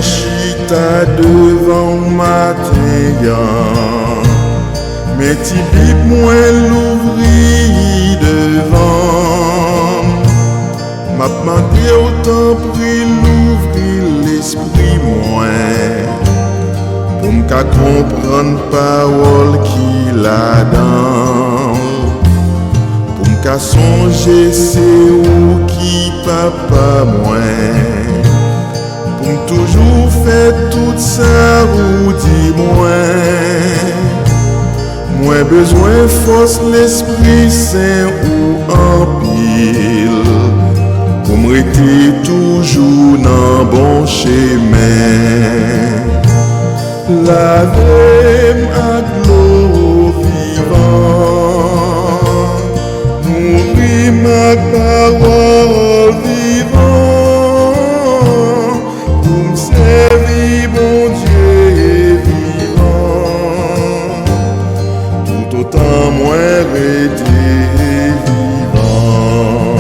chita devant ma matin, mais ti bib moi l'ouvri devant. M'a demandé autant pris l'ouvrir l'esprit moins, pour m'ka comprendre parole qui là-dedans, pour m'ka songer c'est où qui papa moins. Toujours fait tout ça ou dis-moi. Moi besoin force l'Esprit Saint ou en pile pour me rester toujours dans bon chemin. Lavez à l'eau vivante, nourris ma parole vivante. Servir mon Dieu vivant, tout autant moi rester vivant.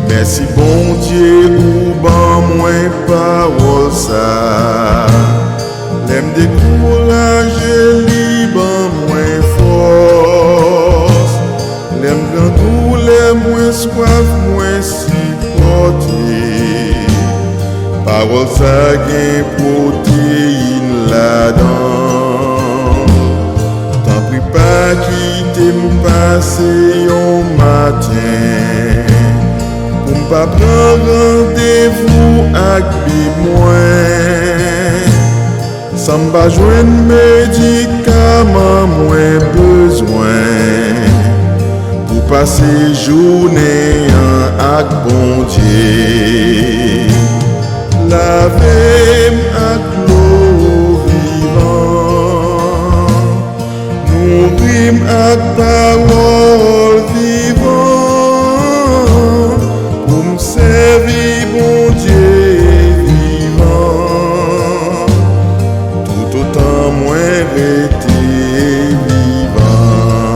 Merci bon Dieu ou ban moi parole ça, l'aime décourager liban moins force, l'aime grand tout l'aime moins soif moins supporter. Parole ça gagne protéine là-dedans. T'en prie pas quitter m'passer au matin, pour m'pas prendre rendez-vous avec moi. Sans m'pas joindre médicaments moins besoin, pour passer journée avec bon Dieu. Lavez à l'eau vivant, nourris à parole vivant, pour me servir mon Dieu vivant, tout autant moi rester vivant.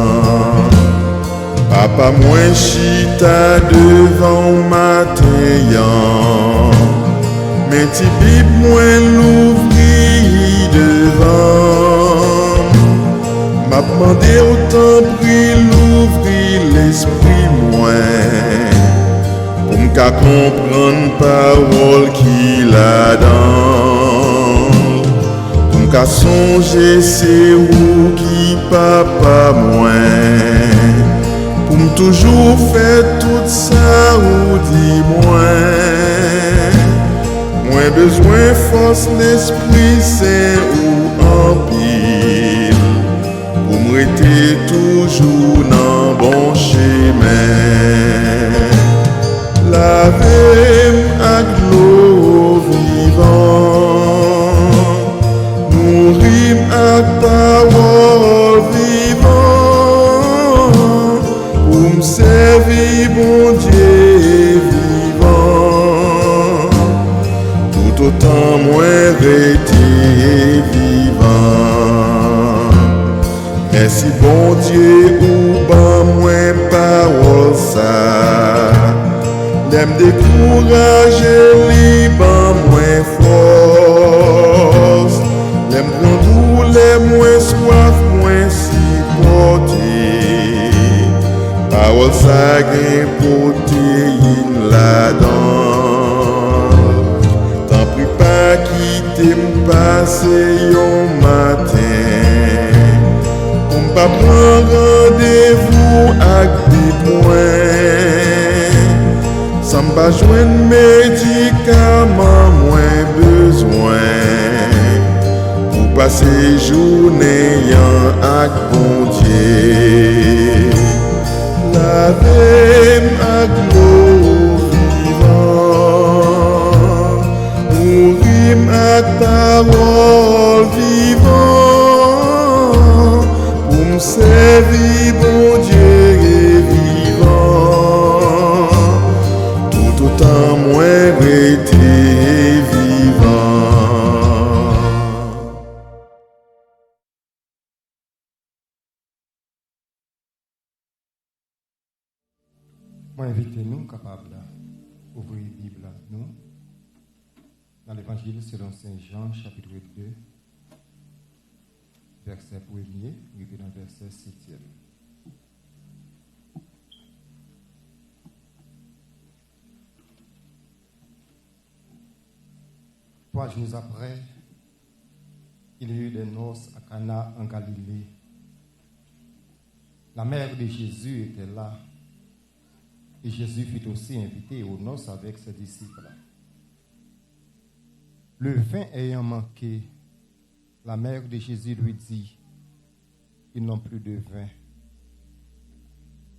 Papa moi chita devant ma matin, mais ti bib moi l'ouvri devant. M'a demandé autant pris l'ouvri l'esprit moins, pour m'ka comprendre parole qui là-dedans, pour m'ka songer c'est où qui papa moins, pour me toujours faire tout ça ou dis-moi. Moins besoin force l'Esprit Saint ou en pile, pour me rester toujours dans bon chemin. Lavez à l'eau vivant, nourris à parole vivant, pour me servir bon Dieu vivant, tout autant moi rester vivant. Merci bon Dieu ou ban moi parole ça, l'aime décourager liban moins force, l'aime prendre tout les moins soif moins supporter. Parole ça gagne protéine là-dedans. T'en prie pas quitter m'passer au matin, pour m'pas prendre rendez-vous avec des points. Sans m'pas joindre médicaments moins besoin, pour passer journée avec bon Dieu. Lavez à l'eau vivant, nourris à parole vivant, pour me servir bon Dieu vivant, tout autant moi rester vivant. Moi, invitez nous capables d'ouvrir la Bible, nous. dans l'évangile selon Saint Jean, chapitre 2, verset 1er, et puis dans le verset 7e. Trois jours après, il y a eu des noces à Cana en Galilée. La mère de Jésus était là. Et Jésus fut aussi invité aux noces avec ses disciples. Le vin ayant manqué, la mère de Jésus lui dit, ils n'ont plus de vin.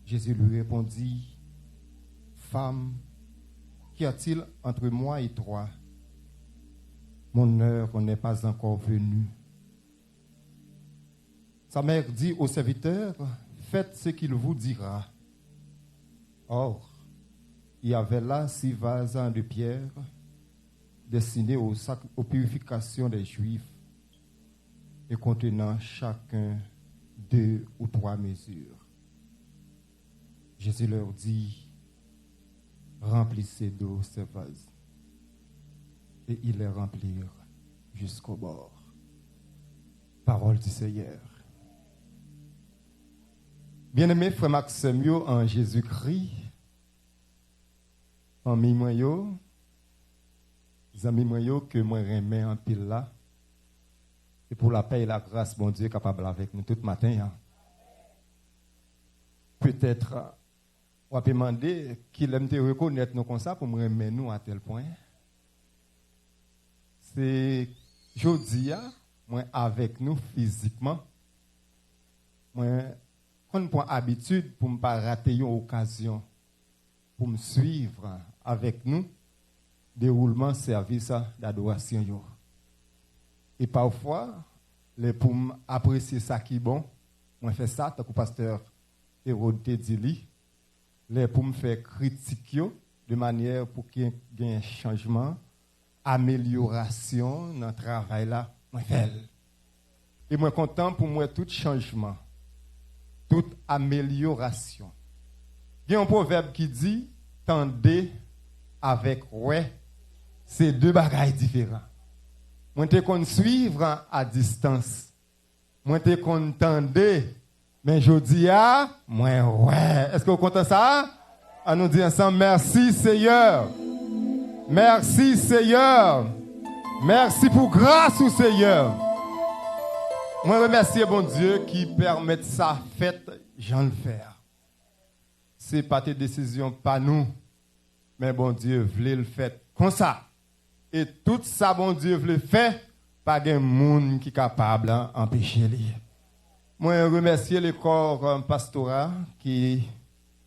Jésus lui répondit, femme, qu'y a-t-il entre moi et toi? Mon heure n'est pas encore venue. Sa mère dit au serviteur, faites ce qu'il vous dira. Or, il y avait là 6 vases de pierre destinés aux purifications des Juifs et contenant chacun 2 ou 3 mesures. Jésus leur dit, remplissez d'eau ces vases. Et ils les remplirent jusqu'au bord. Parole du Seigneur. Bien-aimés frères Maxime en Jésus-Christ, en mi-moyo, amis moyo que moi remets en pile là, et pour la paix et la grâce, bon Dieu, capable avec nous tout matin. Hein. Peut-être, on peut demander qu'il aime te reconnaître nous comme ça pour me remettre nous à tel point. C'est jeudi, moi avec nous physiquement, moi, quand je prends habitude pour ne pas rater une occasion, pour me suivre avec nous, déroulement service d'adoration. Et parfois, pour apprécier ça qui est bon, moi fais ça, tant que pasteur Hérode te dit, pour me faire critique de manière pour qu'il y ait un changement, amélioration dans le travail là, moi fais. Et moi content pour moi tout changement, toute amélioration. Il y a un proverbe qui dit, tendez avec ouais, c'est 2 bagailles différents. Moi te qu'on suivre à distance. Moi te qu'on tendez, mais je dis moi ouais. Est-ce que vous comptez ça? On nous dit ensemble merci Seigneur. Merci Seigneur. Merci pour grâce au Seigneur. Moi remercie bon Dieu qui permet ça fait, j'en le faire. C'est pas tes décisions, pas nous. Mais bon Dieu voulait le faire comme ça. Et tout ça, bon Dieu voulait faire, pas de monde qui est capable d'empêcher lui. Moi, je remercie le corps pastoral qui est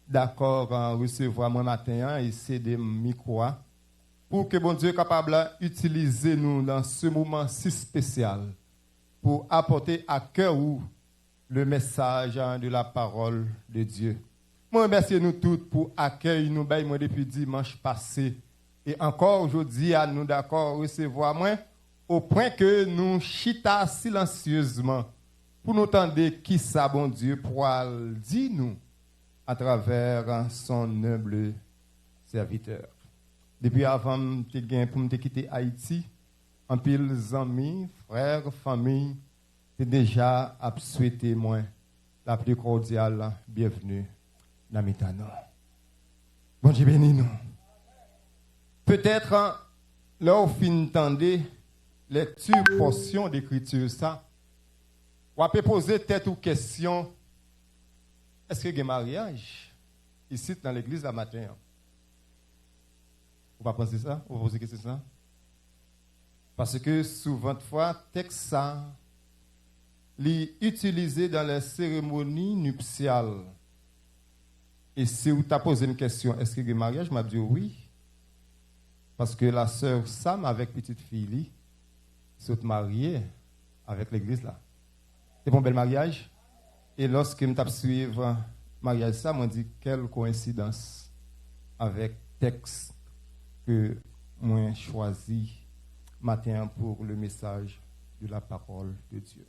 d'accord à recevoir mon matin et c'est des micros pour que bon Dieu soit capable d'utiliser nous dans ce moment si spécial pour apporter à cœur le message de la parole de Dieu. Moi, remercie nous tous pour accueillir nous depuis dimanche passé. Et encore aujourd'hui, à nous d'accord recevoir moi, au point que nous chita silencieusement pour nous entendre qui ça, bon Dieu, pour dire nous à travers son humble serviteur. Depuis avant pour me quitter Haïti, en pile amis, frères, famille, c'est déjà à souhaiter moi la plus cordiale bienvenue dans Mitano. Bon Dieu béni nous. Peut-être là au fin tendez lecture portion d'écriture ça. On peut poser tête ou question. Est-ce qu'il y a un mariage ici dans l'église la matin? Vous pas penser ça? Vous posez question ça? Parce que souvent de fois texte ça est utilisé dans les cérémonies nuptiales. Et si vous t'as posé une question, est-ce qu'il y a un mariage? Je m'a dit oui. Parce que la sœur Sam avec petite fille, sont mariée avec l'église là. C'est un bel mariage. Et lorsque je me suivre le mariage ça, m'a dit quelle coïncidence avec texte que moi choisi matin pour le message de la parole de Dieu.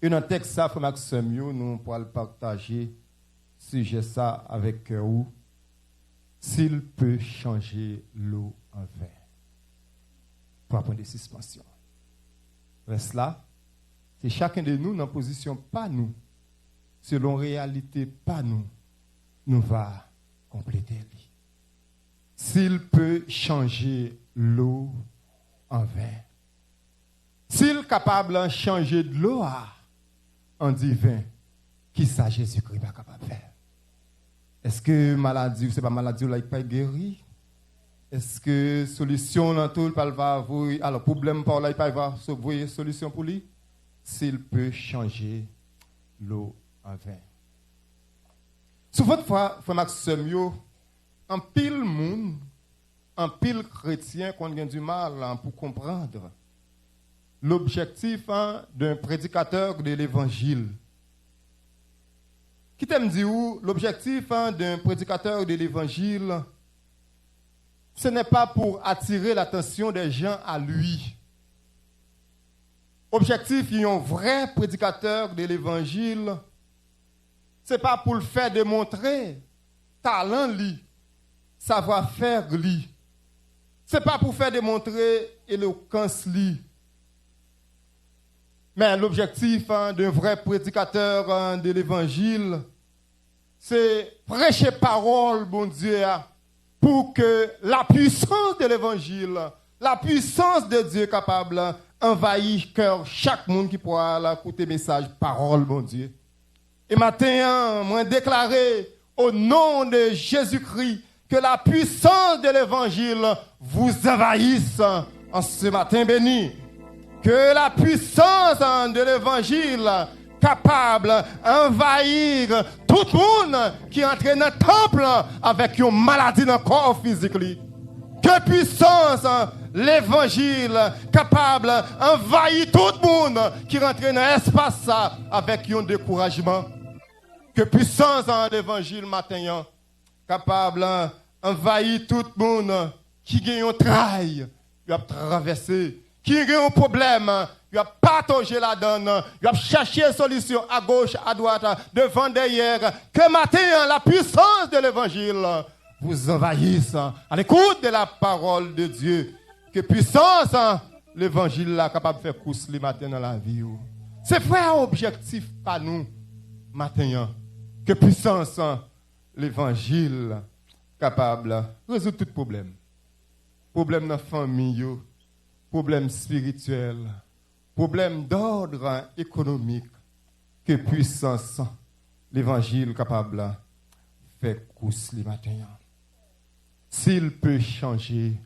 Et dans le texte ça, frère Maxime, nous pourrons partager sujet ça avec vous. S'il peut changer l'eau en vin. 3 points de suspension. Reste là, c'est chacun de nous dans position pas nous, selon réalité pas nous, nous va compléter. S'il peut changer l'eau en vin, s'il est capable de changer de l'eau en divin, qui ça Jésus-Christ pas capable de faire? Est-ce que maladie, c'est pas maladie là, il pas guéri? Est-ce que solution dans tout le va avoir, alors problème par là, il pas avoir solution pour lui? S'il peut changer l'eau en vin. Souvent de fois, frère Maxime, en pile monde, en pile chrétien qu'on a du mal pour comprendre l'objectif d'un prédicateur de l'évangile. Qui t'aime dire l'objectif d'un prédicateur de l'évangile, ce n'est pas pour attirer l'attention des gens à lui. Objectif d'un vrai prédicateur de l'évangile, ce n'est pas pour le faire démontrer talent lui, savoir-faire lui. Ce n'est pas pour faire démontrer éloquence lui. Mais l'objectif d'un vrai prédicateur de l'évangile, c'est prêcher parole, bon Dieu, pour que la puissance de l'évangile, la puissance de Dieu capable envahir cœur chaque monde qui pourra écouter message, parole, bon Dieu. Et maintenant, moi déclaré au nom de Jésus-Christ que la puissance de l'évangile vous envahisse en ce matin béni. Que la puissance de l'évangile capable d'envahir tout le monde qui entre dans le temple avec une maladie dans le corps physique. Que puissance l'évangile capable d'envahir tout le monde qui rentre dans l'espace avec un découragement. Que puissance l'évangile matin capable d'envahir tout le monde qui gagne un trail, qui a traversé, qui a un problème, il a partagé la donne, il a cherché une solution à gauche, à droite, devant, derrière. Que matin, la puissance de l'évangile vous envahisse à l'écoute de la parole de Dieu. Que puissance l'évangile est capable de faire course le matin dans la vie. C'est vrai objectif pas nous, matin. Que puissance l'évangile capable de résoudre tout problème. Problème dans la famille, problème spirituel, problème d'ordre économique, que puissance l'évangile capable de faire course le matin. S'il peut changer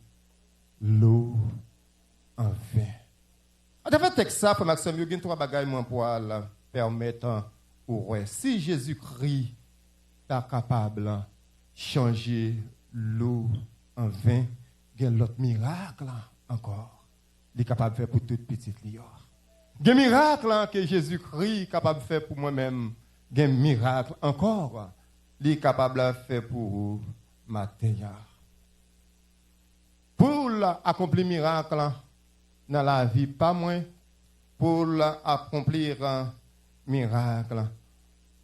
l'eau en vin. En fait, texte ça, pour Maxime, il y a 3 bagages pour permettre si Jésus-Christ est capable de changer l'eau en vin, il y a l'autre miracle encore. Il est capable de faire pour toute petite lion. Il y a un miracle que Jésus-Christ est capable de faire pour moi-même. Il y a un miracle encore. Il est capable de faire pour vous, matin. Pour accomplir un miracle dans la vie, pas moins. Pour accomplir un miracle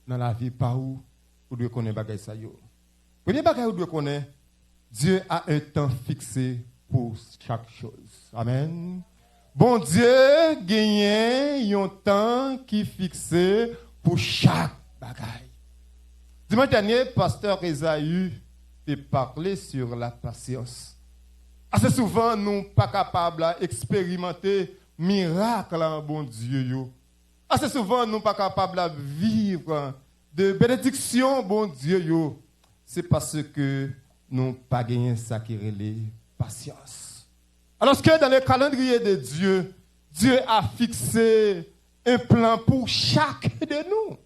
dans la vie, pas où vous devez connaître bagay ça yo. Premier bagay vous devez connaître, Dieu a un temps fixé pour chaque chose. Amen. Bon Dieu gagne un temps qui est fixé pour chaque bagaille. Dimanche dernier, pasteur Esaü a parlé sur la patience. Assez souvent, nous ne sommes pas capables d'expérimenter miracle bon Dieu. Assez souvent, nous ne sommes pas capables de vivre de bénédiction bon Dieu. C'est parce que nous n'avons pas gagné ça qui est patience. Alors que dans le calendrier de Dieu, Dieu a fixé un plan pour chacun de nous.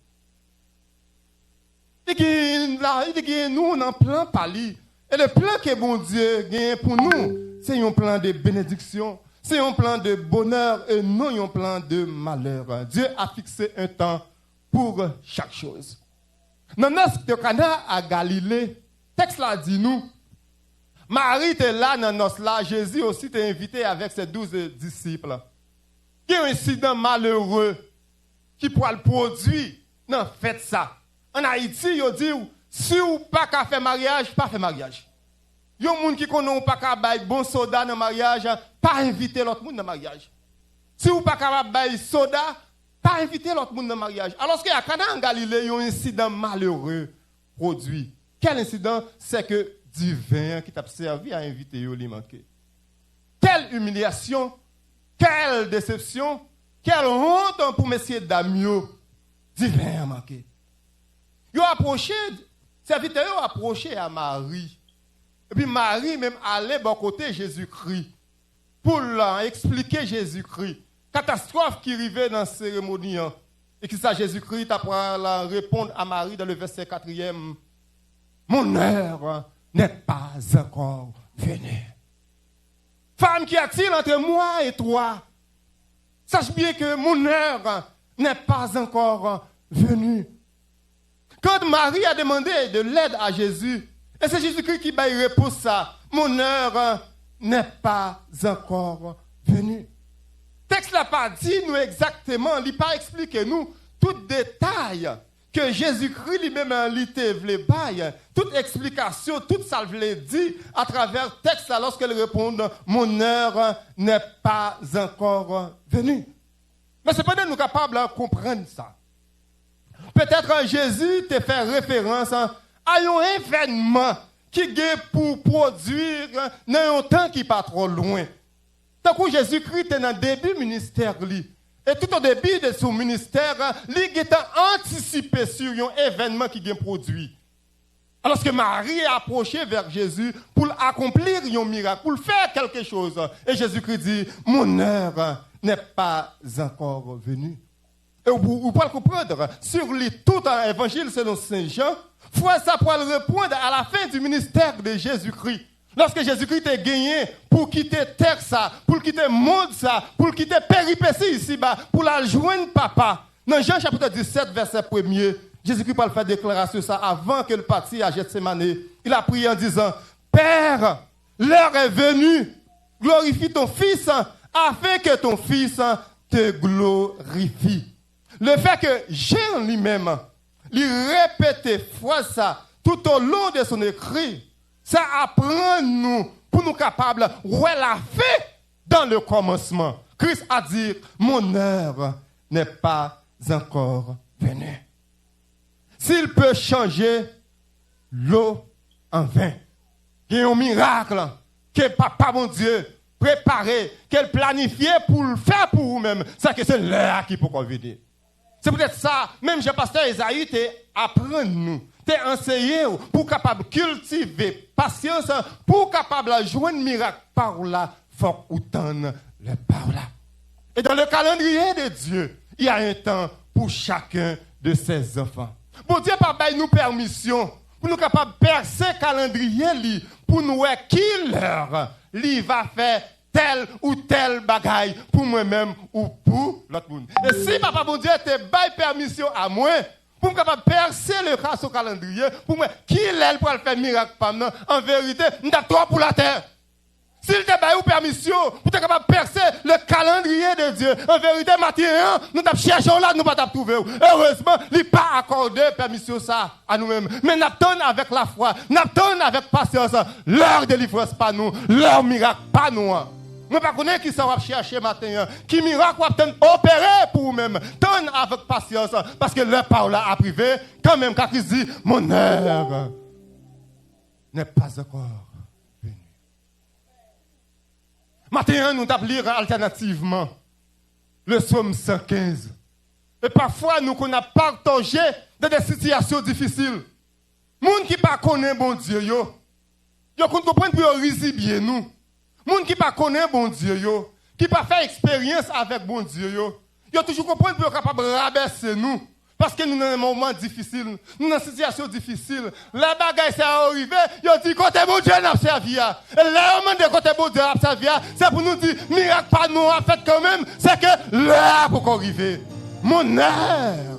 Il y a nous un plan par lui. Et le plan que bon Dieu gagne pour nous, c'est un plan de bénédiction, c'est un plan de bonheur et non un plan de malheur. Dieu a fixé un temps pour chaque chose. Dans notre de Cana à Galilée, le texte là dit nous, Marie était là dans notre là, Jésus aussi était invité avec ses 12 disciples. Il y a un incident malheureux qui pourra le produire. Non, faites ça. En Haïti, il dit, si vous n'avez pas faire mariage, pas faire mariage. Yon moun qui connaît pas capable bon soda dans mariage, pas inviter l'autre monde dans mariage. Si vous pas capable bailler soda, pas inviter l'autre monde dans mariage. Alors qu'il y a en Galilée, un incident malheureux produit. Quel incident? C'est que du vin qui t'a servi à inviter yo li manqué. Quelle humiliation, quelle déception, quelle honte pour messieurs Damio. Du vin a manqué. Yo approché, serviteur yo approché à Marie. Et puis Marie même allait bon côté Jésus-Christ pour leur expliquer Jésus-Christ. Catastrophe qui arrivait dans la cérémonie. Et qui ça Jésus-Christ après la répondre à Marie dans le verset 4e. Mon heure n'est pas encore venue. Femme, qu'y a-t-il entre moi et toi? Sache bien que mon heure n'est pas encore venue. Quand Marie a demandé de l'aide à Jésus, et c'est Jésus-Christ qui va y répondre ça. Mon heure n'est pas encore venue. Le texte n'a pas dit nous exactement, il n'a pas expliqué nous tout détail que Jésus-Christ lui-même voulait bailler, toute explication, tout ça voulait dire à travers le texte lorsqu'elle répond mon heure n'est pas encore venue. Mais cependant nous sommes capables de comprendre ça. Peut-être Jésus te fait référence à un événement qui est pour produire dans un temps qui n'est pas trop loin. Tant que Jésus-Christ est dans le début du ministère, et tout au début de son ministère, il est anticipé sur un événement qui est produit. Alors que Marie est approchée vers Jésus pour accomplir un miracle, pour faire quelque chose. Et Jésus-Christ dit, mon heure n'est pas encore venue. Et vous pouvez comprendre, sur tout l'évangile selon Saint Jean, fois ça pour répondre à la fin du ministère de Jésus-Christ. Lorsque Jésus-Christ est gagné pour quitter terre ça, pour quitter le monde ça, pour quitter péripétie ici-bas, pour la joindre papa. Dans Jean chapitre 17, verset 1er, Jésus-Christ va faire déclaration ça avant que le parti à Gethsémane. Il a prié en disant, Père, l'heure est venue, glorifie ton Fils, afin que ton Fils te glorifie. Le fait que Jean lui-même, lui répétait fois ça tout au long de son écrit, ça apprend nous, pour nous capables, la fin dans le commencement. Christ a dit, mon heure n'est pas encore venue. S'il peut changer l'eau en vin, il y a un miracle que Papa, mon Dieu, préparé, qu'elle planifié pour le faire pour vous-même, c'est que c'est l'heure qui peut venir. C'est peut-être ça, même Jean-Pasteur Esaïe, apprend nous. T'es enseigné pour capable cultiver patience, pour capable joindre miracle par là, faut autant le par là. Et dans le calendrier de Dieu, il y a un temps pour chacun de ses enfants. Bon Dieu pas bail nous permission pour nous capable percer calendrier pour nous voir qui l'heure li va faire tel ou tel bagaille pour moi-même ou pour l'autre monde. Et si papa bon Dieu te bail permission à moi pour me capable percer le cas au calendrier, pour moi, qui l'aile pour faire miracle par nous, en vérité, nous avons trop pour la terre. S'il te baille permission, pour être capable de percer le calendrier de Dieu, en vérité, matin, nous avons cherché là, nous ne pouvons pas trouver. Heureusement, il n'a pas accordé permission ça à nous-mêmes. Mais nous attendons avec la foi, nous attendons avec patience, leur délivrance pas nous, leur miracle pas nous. Je ne sais pas qui ça va chercher matin, qui miracle va opérer pour vous-même. Donne avec patience, parce que leur parole a privé, quand même, quand il dit, mon heure n'est pas encore venue. Matin, nous allons lire alternativement le psaume 115. Et parfois, nous qu'on a partagé dans des situations difficiles. Les gens qui ne connaissent pas bon Dieu, ils comprennent pour résibier nous. Les gens qui ne connaissent pas bon Dieu, qui ne fait expérience avec bon Dieu, ils ont toujours compris pour être capable de rabaisser nous. Parce que nous sommes dans un moment difficile, nous sommes dans une situation difficile. La bagaille s'est arrivée, ils ont dit côté bon Dieu n'a servi. Et là, on de côté bon Dieu n'a servi, c'est pour nous dire, miracle pas nous en fait quand même, c'est que là pour arriver. Mon heure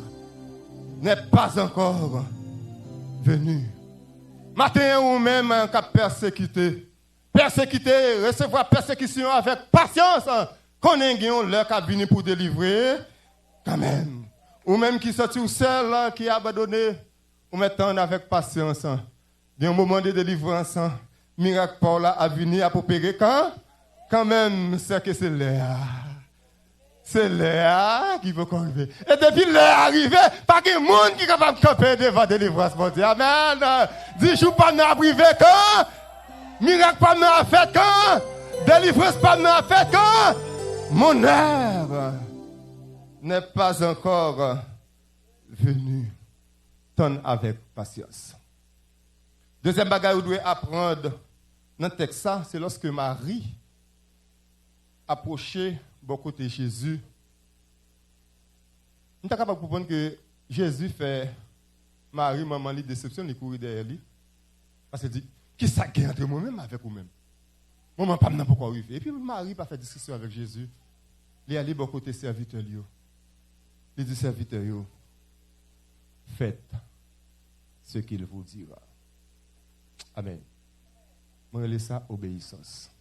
n'est pas encore venue. Matin ou même un cap persécuté, recevoir persécution avec patience, qu'on ait l'heure qui a venu pour délivrer, quand même. Ou même qui sortit ou seul, qui a abandonné, ou maintenant avec patience. Il y a un moment de délivrance, miracle Paul a venu à opérer quand même, c'est que c'est Léa. C'est Léa qui veut arriver. Et depuis Léa arrivé, pas de monde qui est capable de camper devant la délivrance. Mon Dieu, amen. 10 jours pas de privé quand? Miracle pas de fait quand? Délivrance pas de fait quand? Mon heure n'est pas encore venue. Tonne avec patience. Deuxième bagage que vous devez apprendre dans le texte, c'est lorsque Marie approchait beaucoup de Jésus. Nous sommes capables de comprendre que Jésus fait Marie, maman, lui déception, il courir derrière lui. Parce qu'il dit, qui ça qui est entre moi-même avec vous-même? Moi, je ne sais pas pourquoi arriver. Et puis Marie pas fait discussion avec Jésus. Il est allé beaucoup de serviteurs. Il dit, serviteurs, faites ce qu'il vous dira. Amen. Je vais laisser ça obéissance.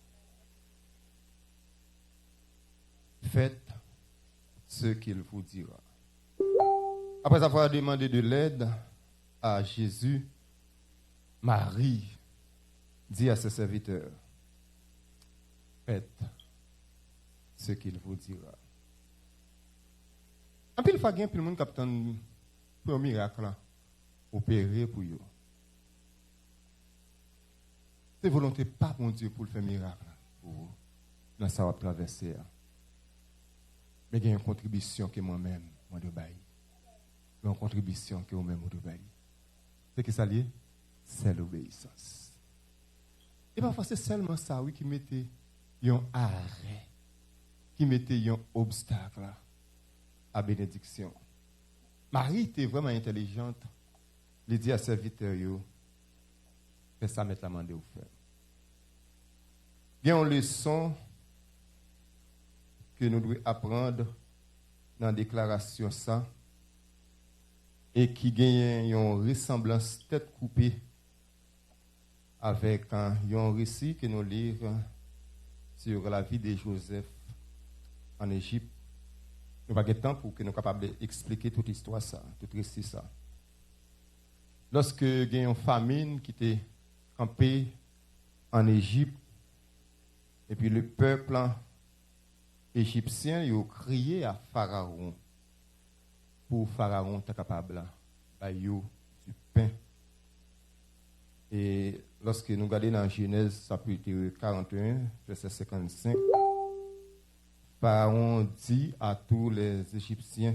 Faites ce qu'il vous dira. Après avoir demandé de l'aide à Jésus, Marie dit à ses serviteurs, faites ce qu'il vous dira. En plus, il faut que tout le monde capte pour un miracle opérer pour eux. C'est volonté pas mon Dieu pour le faire miracle pour vous. Dans ça va traverser. Mais il y a une contribution que moi-même, je dois faire. Il y a une contribution que moi-même, je dois faire. C'est que ça lié? C'est l'obéissance. Et parfois, c'est seulement ça, oui, qui mettait un arrêt, qui mettait un obstacle à bénédiction. Marie était vraiment intelligente. Elle dit à ses serviteurs, fais ça, mettre la main au feu. Il y a une leçon que nous devons apprendre dans la déclaration ça et qui gagne une ressemblance tête coupée avec un récit que nous lisons sur la vie de Joseph en Égypte. Nous n'avons pas de temps pour que nous soyons capables d'expliquer toute l'histoire, tout récit ça. Lorsque il y a une famine qui était campée en Égypte, et puis le peuple égyptien a crié à Pharaon pour Pharaon être capable de du pain. Et lorsque nous regardons dans Genèse, chapitre 41, verset 55, Pharaon dit à tous les Égyptiens,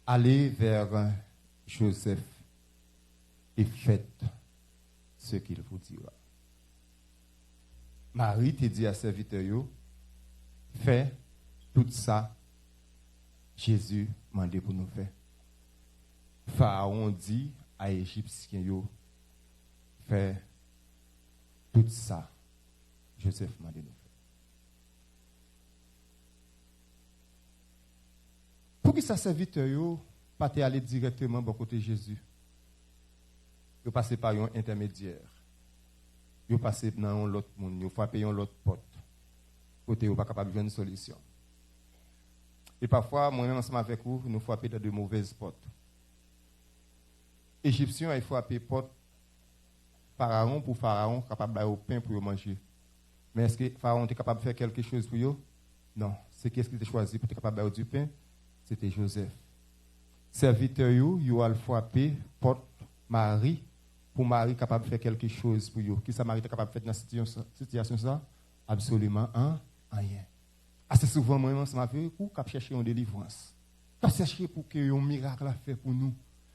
allez vers Joseph et faites ce qu'il vous dira. Marie te dit à ses serviteurs, fais tout ça, Jésus m'a dit pour nous faire. Pharaon dit à l'Égyptien, fais tout ça, Joseph m'a dit nous faire. Pour que sa serviteur pas aller directement au côté de Jésus, il passe par un intermédiaire. Il passe dans l'autre monde, il faut payer l'autre porte. Côté ou pas capable de jouer une solution. Et parfois, moi-même ensemble avec vous, nous frappons dans de mauvaises portes. Égyptiens, il faut appeler porte Pharaon pour Pharaon capable de au pain pour manger. Mais est-ce que Pharaon est capable de faire quelque chose pour eux? Non. C'est qu'est-ce qu'il a choisi pour être capable de du pain? C'était Joseph. Serviteur, il a frappé porte Marie pour Marie capable de faire quelque chose pour eux. Qui ça Marie est capable de faire dans cette situation ça? Absolument rien. Assez souvent, moi, je m'avais pour chercher une délivrance. Cap chercher pour que un miracle a fait pour nous.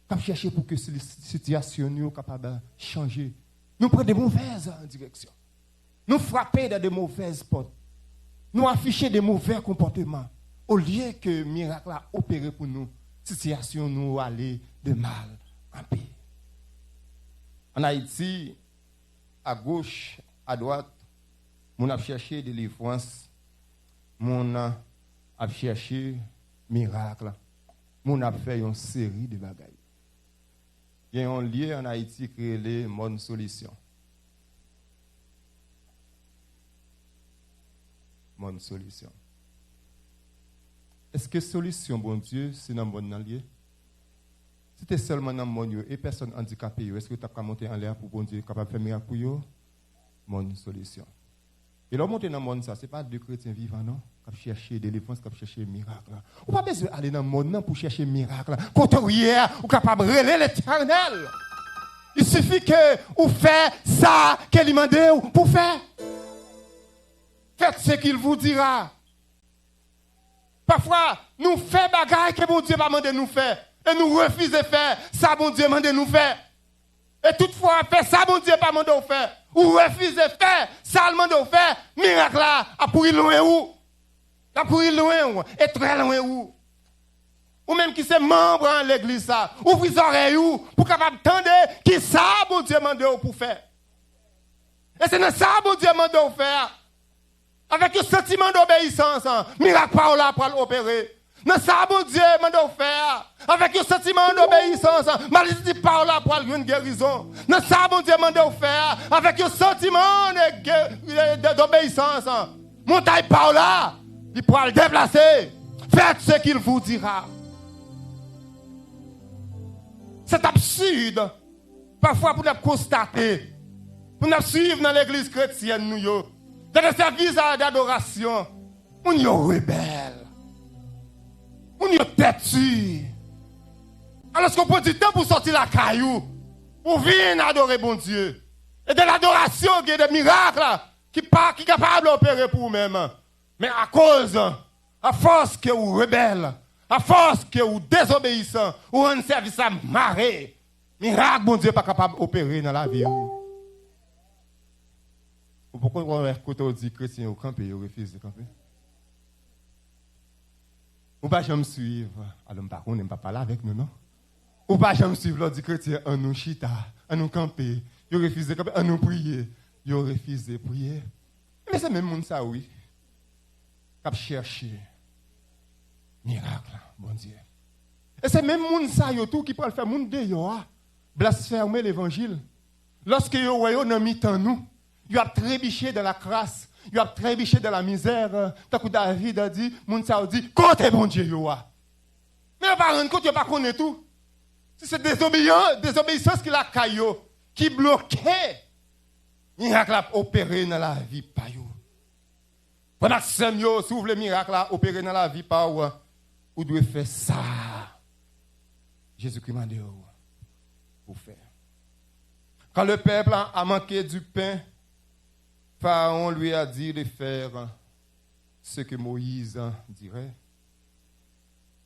Cap chercher pour que cette situation soit capable de changer. Nous prenons de mauvaises directions. Nous frappons dans de mauvaises portes. Nous affichons de mauvais comportements. Au lieu que le miracle a opéré pour nous, situation nous aller de mal en pire. En Haïti, à gauche, à droite, on a cherché délivrance, on a cherché miracle, on a fait une série de bagailles. Il y a un lieu en Haïti qui est le Mode Solution. Mode Solution. Est-ce que solution, bon Dieu, c'est dans le bon lieu? Si tu es seulement dans le monde et personne handicapée, est-ce que tu as monté en l'air pour bon Dieu capable de faire miracle pour eux? mon solution. Et là, monter dans le monde, ça, ce n'est pas deux chrétiens vivants, non? Qui cherchent délivrance, qui cherchent miracle. On n'a pas besoin d'aller dans le monde pour chercher miracle. Quand on est capable de relayer l'éternel. Il suffit que vous faites ça qu'il demande pour faire. Faites ce qu'il vous dira. Parfois, nous faisons des bagailles que bon Dieu va demander de nous faire. Et nous refusons de faire ça, bon Dieu demande de nous faire. Et toutefois, faire ça, bon Dieu pas demandé de faire. Ou refusez de faire ça, demande de faire. Miracle là, à pourrir loin où? À pourrir loin où? Et très loin où? Ou même qui c'est membre en l'église ça. Ouvrez les oreilles où? Pour capable d'entendre qui ça, bon Dieu demande pour faire. Et c'est dans ça, bon Dieu demande de faire. Avec un sentiment d'obéissance, miracle par là pour l'opérer. Dans ça, bon Dieu m'a faire. Avec un sentiment d'obéissance, maladie par là pour une guérison. Dans ça, bon Dieu m'a faire. Avec un sentiment d'obéissance, montagne par là, il pourra le déplacer. Faites ce qu'il vous dira. C'est absurde. Parfois, pour nous constater, pour nous suivre dans l'église chrétienne, nous, dans les services d'adoration, on est rebelle. On est têtu. Alors qu'on prend du temps pour sortir la caillou, pour venir adorer bon Dieu. Et de l'adoration, il y a des miracles qui sont capables d'opérer pour vous-même. Mais à cause, à force que vous rebelle, à force que vous désobéissant, ou un service à marrer, miracle, bon Dieu, pas capable d'opérer dans la vie. Pourquoi on dit chrétien au camp et on refuse de camper? Ou pas jamais suivre. Alors, on n'aime pas parler avec nous, non? Ou pas jamais suivre l'ordre chrétien, on nous chita, on nous camper, on refuse de camper, on nous prier, on refuse de prier. Mais c'est même monde ça, oui. Qui cherche miracle, bon Dieu. Et c'est même monde ça, tout qui peut le faire, monde de blasphémer l'évangile. Lorsque vous voyez dans mi-temps nous, il a trébuché de la crasse, il a trébuché de la misère. Tant que David a dit, moun sa a dit, côté bon Dieu, mais il pas rendre compte, il pas connaît tout. C'est désobéissance qu'il a caillou, qui bloquait. Miracle a opéré dans la vie pa yo. Pendant que Samuel s'ouvre le miracle a opéré dans la vie pa ou doit faire ça. Jésus-Christ m'a dit pour faire. Quand le peuple a manqué du pain, Pharaon lui a dit de faire ce que Moïse dirait.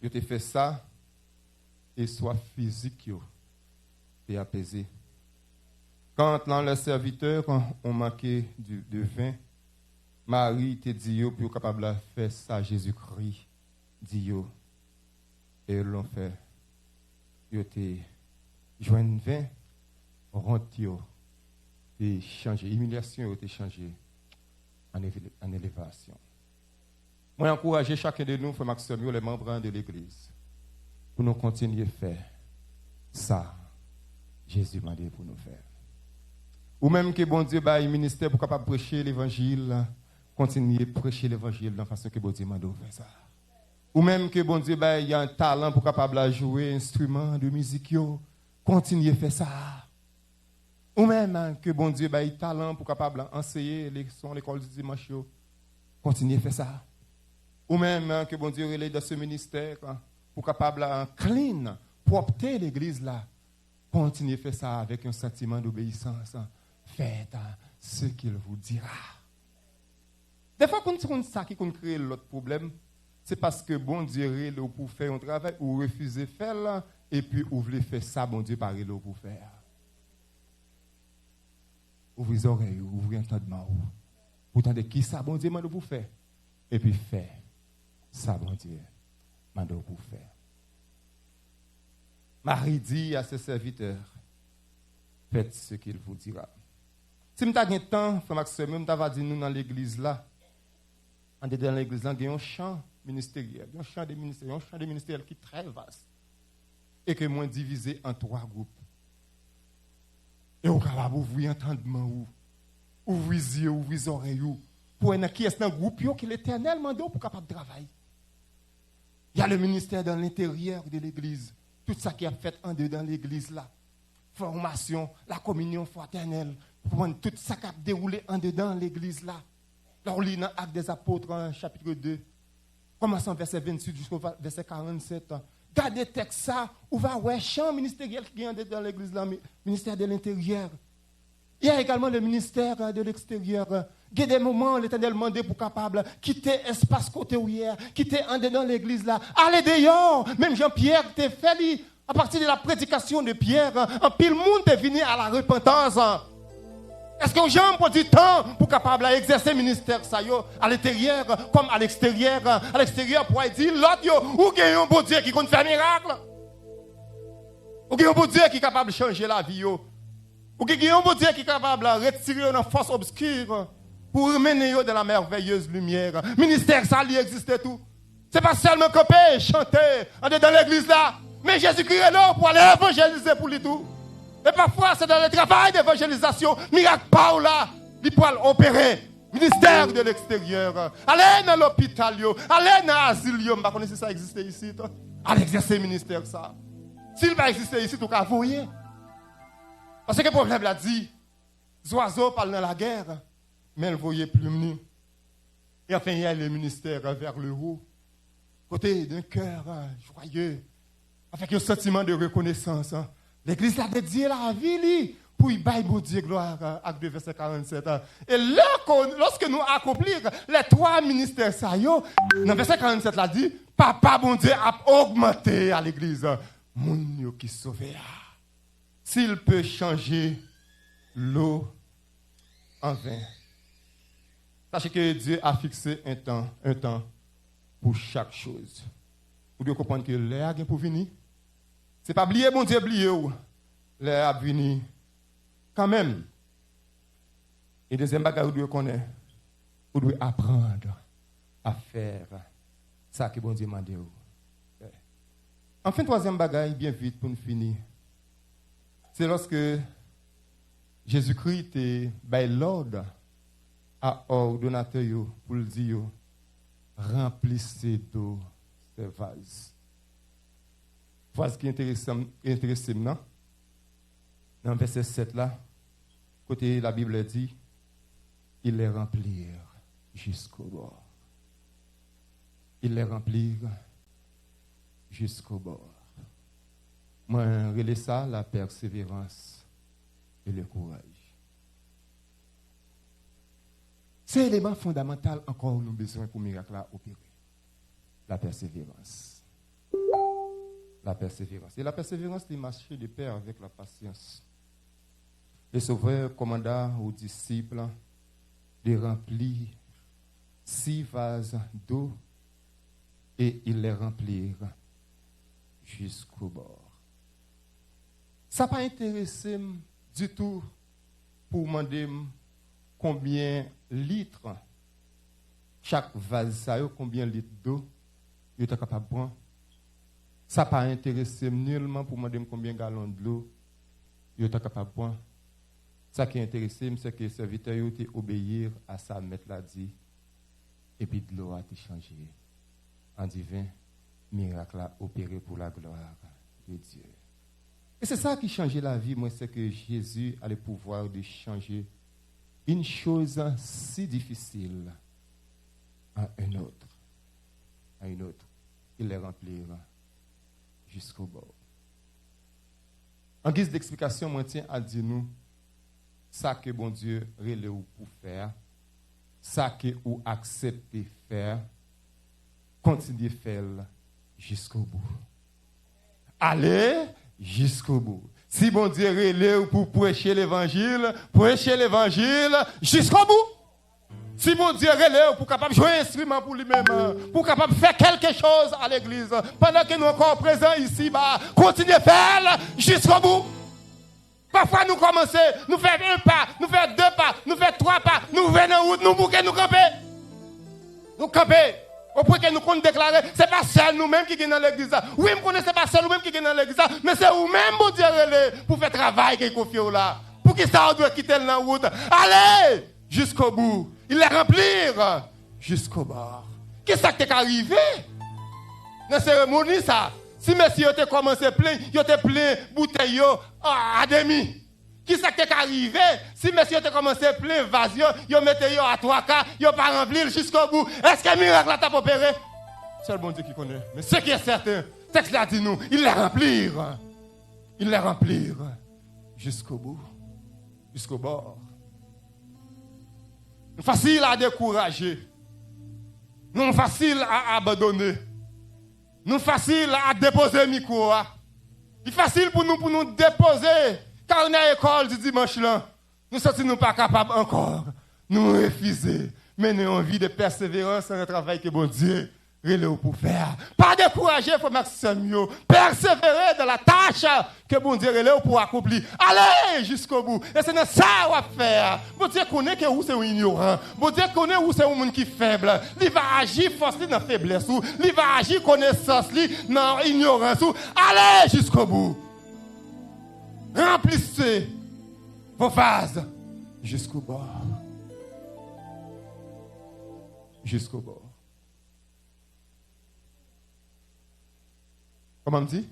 Je t'ai fait ça et soif physique et apaisé. Quand les serviteurs ont manqué de vin, Marie te dit pour capable de faire ça Jésus-Christ dit et ils l'ont fait. Ils ont joint vin, rentré et changé. Humiliation a été changée en élévation. Moi, encourager chacun de nous, frère Maxime, les membres de l'Église, pour nous continuer à faire ça. Jésus m'a dit pour nous faire. Ou même que bon Dieu a un ministère pour capable prêcher l'Évangile, continuer à prêcher l'Évangile de la façon que bon Dieu m'a dit faire ça. Ou même que bon Dieu a un talent pour capable jouer un instrument de musique, continuer à faire ça. Ou même que bon Dieu ait talent pour capable enseigner l'école du dimanche, continuer à faire ça. Ou même que bon Dieu relève dans ce ministère pour capable clean, propter l'église là, continuer à faire ça avec un sentiment d'obéissance. Faites ce qu'il vous dira. Des fois, quand on ça qui crée l'autre problème, c'est parce que bon Dieu relève pour faire un travail ou refuser de faire et puis vous voulez faire ça, bon Dieu pas relève pour faire. Ouvrez les oreilles, ouvrez l'entendement. Vous entendez qui ça, bon Dieu, m'a pour faire. Et puis faire ça, bon Dieu, m'a pour faire. Marie dit à ses serviteurs, faites ce qu'il vous dira. Si vous avez un temps, frère Maxime, vous avez dit nous dans l'église là, dans l'église là, il y a un champ ministériel, un champ de ministériel qui est très vaste et qui est divisé en 3 groupes. Et vous pouvez ouvrir l'entendement, ouvrir les yeux, ouvrir les oreilles, pour un qui est dans le groupe qui l'Éternel m'a pour capable de travailler. Il y a le ministère dans l'intérieur de l'église, tout ça qui a fait en dedans de l'église là. Formation, la communion fraternelle, Pour tout ça qui a déroulé en dedans l'église là. Là, on lit dans Actes des Apôtres, chapitre 2, commençant verset 28 jusqu'au verset 47. Gardez texte ça, où va ouais, champ ministériel qui est dans l'église là, ministère de l'intérieur. Il y a également le ministère de l'extérieur. Il y a des moments où l'Éternel demandé pour capable quitter l'espace côté où hier, quitter en dedans l'église là, aller dehors. Même Jean-Pierre t'es fait à partir de la prédication de Pierre, un pile monde est venu à la repentance. Est-ce que Jean prend du temps pour capable exercer le ministère ça yo à l'intérieur comme à l'extérieur? À l'extérieur pour dire l'autre yo ou gagne un bon Dieu qui compte faire miracle. Ou gagne un bon Dieu qui est capable de changer la vie yo. Ou gagne un bon Dieu qui est capable de retirer une force obscure pour mener yo dans la merveilleuse lumière. Ministère ça lui existe tout. C'est pas seulement camper, chanter dans l'église là, mais Jésus-Christ est là pour aller évangéliser pour lui tout. Et parfois, c'est dans le travail d'évangélisation, miracle Paula, il peut opérer. Ministère de l'extérieur. Allez dans l'hôpital, allez dans l'asile, je ne sais pas si ça existe ici. Allez exercer le ministère. Ça. S'il va exister ici, tout cas, vous voyez. Parce que le problème l'a dit, les oiseaux parlent dans la guerre, mais ils ne voyaient plus venir. Et enfin, il y a le ministère vers le haut, côté d'un cœur joyeux, avec un sentiment de reconnaissance. L'église a dédié la vie pour y bailler bon Dieu gloire, acte 2, verset 47. Et là, lorsque nous accomplissons les trois ministères, ça y est, dans verset 47, là dit, Papa bon Dieu a augmenté à l'église. Mon yo qui sauvé. S'il peut changer l'eau en vin. Sachez que Dieu a fixé un temps pour chaque chose. Vous devez comprendre que l'air est pour venir. Ce n'est pas oublier, bon Dieu, oublier. L'air a venir quand même. Et deuxième bagage, vous devez connaître. Vous devez apprendre à faire ça que bon Dieu m'a dit. Enfin, troisième bagage, bien vite pour nous finir. C'est lorsque Jésus-Christ est l'ordre à ordonnateur pour le dire remplissez d'eau ces vases. Voilà ce qui est intéressant, non? Dans le verset 7 là, côté la Bible dit, ils les remplirent jusqu'au bord. Ils les remplirent jusqu'au bord. Moi, je relève ça, la persévérance et le courage. C'est l'élément fondamental encore nous besoin pour miracle à opérer. La persévérance. La persévérance. Et la persévérance, c'est marcher de pair avec la patience. Le Sauveur commanda aux disciples de remplir 6 vases d'eau et ils les remplirent jusqu'au bord. Ça n'a pas intéressé du tout pour demander combien litres chaque vase, combien litres d'eau il est capable de prendre. Ça n'a pas intéressé nullement pour demander combien de gallons de l'eau il est capable de prendre. Ça qui est intéressé, c'est que le serviteur a obéir à sa maître l'a dit, et puis de l'eau a été changée en divin miracle a opéré pour la gloire de Dieu. Et c'est ça qui changeait la vie, moi, c'est que Jésus a le pouvoir de changer une chose si difficile à une autre. À une autre. Il les remplira jusqu'au bord. En guise d'explication, moi, tiens à dire nous, ça que bon Dieu relève pour faire, ça que vous acceptez faire, continuez à faire jusqu'au bout. Allez jusqu'au bout. Si bon Dieu relève pour prêcher l'évangile jusqu'au bout. Si bon Dieu relève pour capable jouer un instrument pour lui-même, pour capable faire quelque chose à l'église, pendant que nous encore présents ici, continuez à faire jusqu'au bout. Parfois nous commençons, nous faisons 1 pas, nous faisons 2 pas, nous faisons 3 pas, nous venons en route, nous bouquons, nous camper. Nous camper. Au point que nous comptons déclarer, ce n'est pas seul nous-mêmes qui sommes dans l'église. Oui, je connais, ce n'est pas seul nous-mêmes qui sommes dans l'église, mais c'est vous-même, mon Dieu, pour faire travail qui est confié là. Pour qui ça doit quitter la route. Allez jusqu'au bout. Il les remplir jusqu'au bord. Qu'est-ce qui est arrivé dans la cérémonie, ça? Si monsieur a commencé plein, il a plein bouteille à demi. Qui ça qui est arrivé? Si monsieur a commencé plein vase, yo mettez yo à 3K, yo pas rempli jusqu'au bout. Est-ce que miracle là t'a opéré? C'est le bon Dieu qui connaît. Mais ce qui est certain, le texte là dit nous, il les remplir. Il les remplir jusqu'au bout, jusqu'au bord. Facile à décourager. Non facile à abandonner. Non facile à déposer le micro. Il est facile pour nous déposer. Quand on est à l'école du dimanche là, nous ne sommes pas capables encore. Nous refuser. Mener une vie de persévérance dans le travail que bon Dieu relève pour faire. Pas décourager, il faut maximiser. Persévérer dans la tâche que bon Dieu relève pour accomplir. Allez jusqu'au bout. Et c'est dans ça qu'on va faire. Bon Dieu connaît que vous c'est un ignorant. Bon Dieu connaît où c'est un monde qui est faible. Il va agir force dans la faiblesse. Il va agir connaissance dans l'ignorance. Allez jusqu'au bout. Remplissez vos vases jusqu'au bord. Jusqu'au bord. Comment on dit?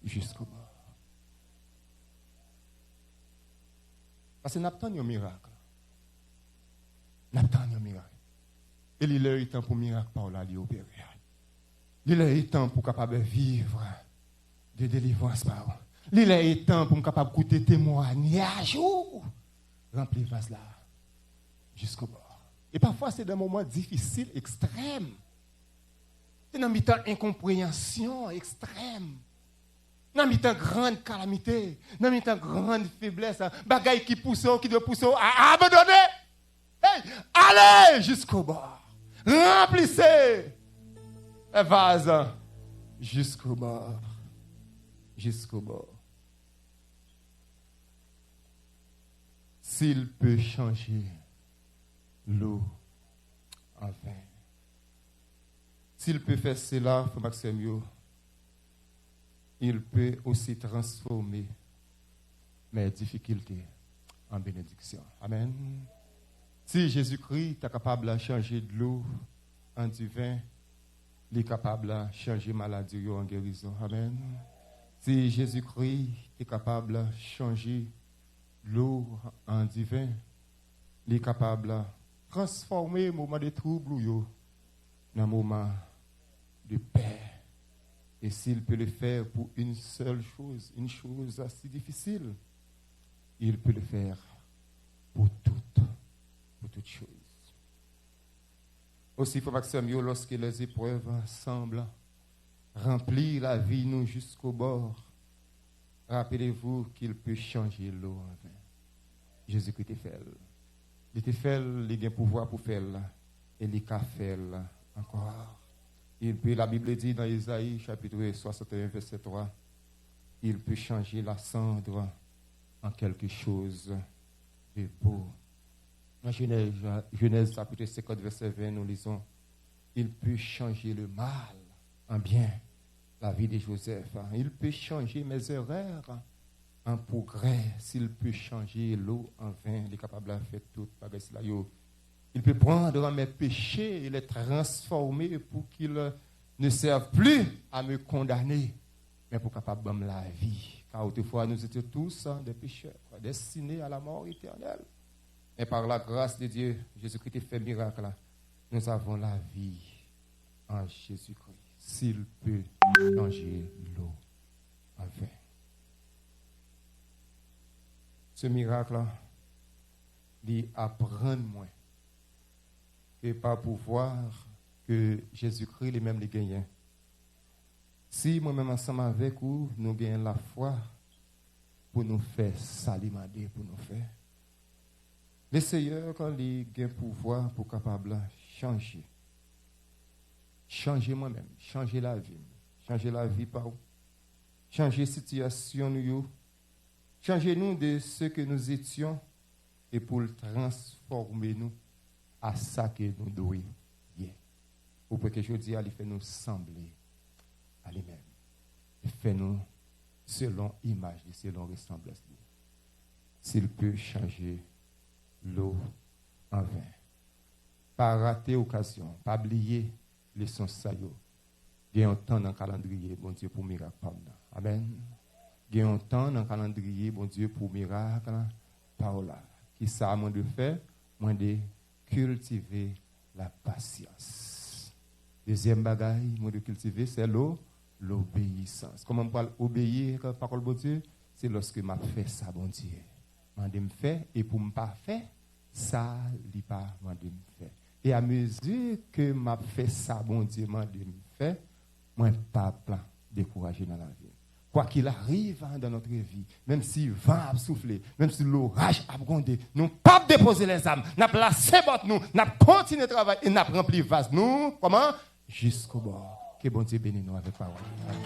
Jusqu'au bord. Parce que nous attendons un miracle. Nous attendons un miracle. Et il est temps pour le miracle par là, il opérer. Il est temps pour capable vivre de délivrance par là. Il est temps pour capable écouter témoignage. Remplir vase là jusqu'au bord. Et parfois, c'est des moments difficiles, extrêmes. C'est dans mi-temps incompréhension extrême. Dans mi-temps grande calamité. Dans mi-temps grande faiblesse. Bagaille qui pousse, qui doit pousser à abandonner. Hey, allez jusqu'au bord. Remplissez le vase jusqu'au bord. Jusqu'au bord. S'il peut changer l'eau en vin. S'il peut faire cela, Maxime, il peut aussi transformer mes difficultés en bénédiction. Amen. Si Jésus-Christ est capable de changer de l'eau en du vin, il est capable de changer maladie en guérison. Amen. Si Jésus-Christ est capable de changer l'eau en du vin, il est capable de transformer le moment de trouble dans un moment de paix. Et s'il peut le faire pour une seule chose, une chose assez difficile, il peut le faire pour toutes choses. Aussi, il faut que lorsque les épreuves semblent remplir la vie nous jusqu'au bord, rappelez-vous qu'il peut changer l'eau en vin. Jésus-Christ est fait. Il était fait, il a pouvoir pour faire, et il a fait encore. Il peut, la Bible dit dans Isaïe, chapitre 61, verset 3, il peut changer la cendre en quelque chose de beau. Dans Genèse, chapitre 50, verset 20, nous lisons, il peut changer le mal en bien, la vie de Joseph. Il peut changer mes erreurs en progrès. S'il peut changer l'eau en vin, il est capable de faire tout. Il peut prendre mes péchés et les transformer pour qu'ils ne servent plus à me condamner, mais pour capable de me la vie. Car autrefois, nous étions tous des pécheurs, destinés à la mort éternelle. Et par la grâce de Dieu, Jésus-Christ fait miracle. Nous avons la vie en Jésus-Christ. S'il peut changer l'eau en vin. Ce miracle-là, il apprend moins. Et par pouvoir que Jésus-Christ lui-même les gagne. Si moi-même ensemble avec vous, nous gagnons la foi pour nous faire s'alimenter, pour nous faire. Le Seigneur, quand il a pouvoir pour capable changer. Changer moi-même, changer la vie par où? Changer la situation nous, changer nous de ce que nous étions et pour le transformer nous à ça que nous devons être. Pour que je dis, il fait nous sembler à lui-même. Il fait nous selon l'image, selon ressemblance. S'il peut changer l'eau en vin. Pas rater occasion, pas oublier les sons saillots. Il y a un temps dans le calendrier, bon Dieu, pour miracle. Amen. il y a un temps dans le calendrier, bon Dieu, pour miracle, Paola. Qui ça, moi de faire? Moi de cultiver la patience. Deuxième bagaille, moi de cultiver, c'est l'obéissance. Comment on parle obéir à la parole de Dieu? C'est lorsque je fais ça, bon Dieu. Je me fais, et pour ne pas faire, ça, il pas me faire. Et à mesure que je fais ça, bon Dieu, je me fais, moi, pas plan décourager dans la vie. Quoi qu'il arrive dans notre vie, même si le vent a soufflé, même si l'orage a grondé, nous ne pas déposer les âmes, nous avons placé notre nous, nous avons continué à travailler et nous avons rempli le vase. Nous, comment? Jusqu'au bord. Que bon Dieu bénisse nous avec parole. Amen.